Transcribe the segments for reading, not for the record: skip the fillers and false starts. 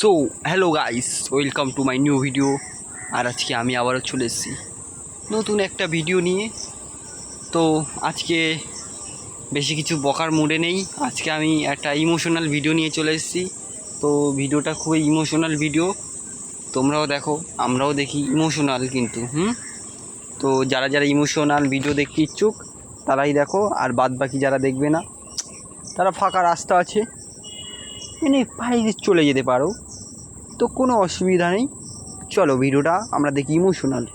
So hello guys, welcome to my new video. আর আজকে আমি আবারও চলে এসেছি নতুন একটা ভিডিও নিয়ে। তো আজকে বেশি কিছু বকার মুডে নেই, আজকে আমি একটা ইমোশনাল ভিডিও নিয়ে চলে এসেছি। তো ভিডিওটা খুবই ইমোশনাল ভিডিও, তোমরাও দেখো, আমরাও দেখি ইমোশনাল কিন্তু। তো যারা যারা ইমোশনাল ভিডিও দেখতে ইচ্ছুক তারাই দেখো, আর বাদ বাকি যারা দেখবে না তারা ফাঁকা রাস্তা আছে, মানে বাইরে চলে যেতে পারো, তো কোনো অসুবিধা নেই। চলো ভিডিওটা আমরা দেখি ইমোশনাল।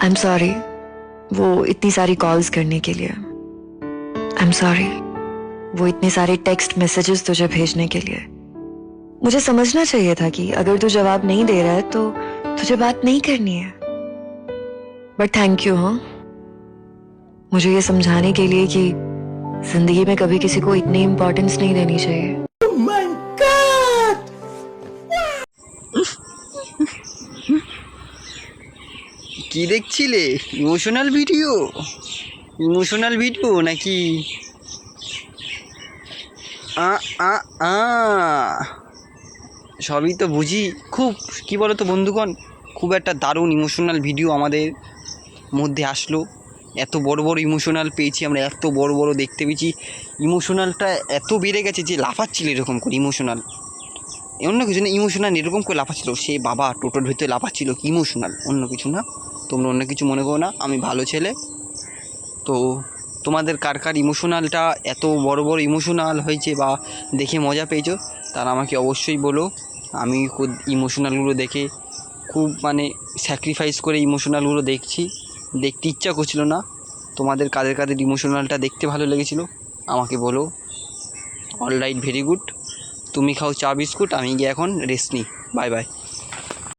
आई एम सॉरी वो इतनी सारी कॉल्स करने के लिए। आई एम सॉरी वो इतने सारे टेक्स्ट मैसेजेस तुझे भेजने के लिए। मुझे समझना चाहिए था कि अगर तू जवाब नहीं दे रहा है तो तुझे बात नहीं करनी है। But thank you. हाँ, मुझे ये समझाने के लिए कि जिंदगी में कभी किसी को इतनी इम्पोर्टेंस नहीं देनी चाहिए। কি দেখছিলে? Emotional video? ইমোশনাল ভিডিও নাকি? আ আ আ সবই তো বুঝি। খুব কি বলো তো বন্ধুগণ, খুব একটা দারুণ ইমোশনাল ভিডিও আমাদের মধ্যে আসলো। এত বড় বড় ইমোশনাল পেয়েছি আমরা, এত বড় বড় দেখতে পেয়েছি। ইমোশনালটা এত বেড়ে গেছে যে লাফাচ্ছিল এরকম করে ইমোশনাল, অন্য কিছু না, ইমোশনাল এরকম করে লাফাচ্ছিল। সে বাবা টোটোর ভিতরে লাফাচ্ছিল, কি ইমোশনাল, অন্য কিছু না। তোমরা অন্য কিছু মনে করো না, আমি ভালো ছেলে। তো তোমাদের কার কার ইমোশনালটা এত বড় বড় ইমোশনাল হয়েছে বা দেখে মজা পেয়েছো, তারা আমাকে অবশ্যই বলো। আমি খুব ইমোশনালগুলো দেখে খুব মানে স্যাক্রিফাইস করে ইমোশনালগুলো দেখতে ইচ্ছা করছিল না। তোমাদের কাদের কাদের ইমোশনালটা দেখতে ভালো লেগেছিলো আমাকে বলো। All right, very good. তুমি খাও চা বিস্কুট, আমি গিয়ে এখন রেস্ট নিই। Bye bye.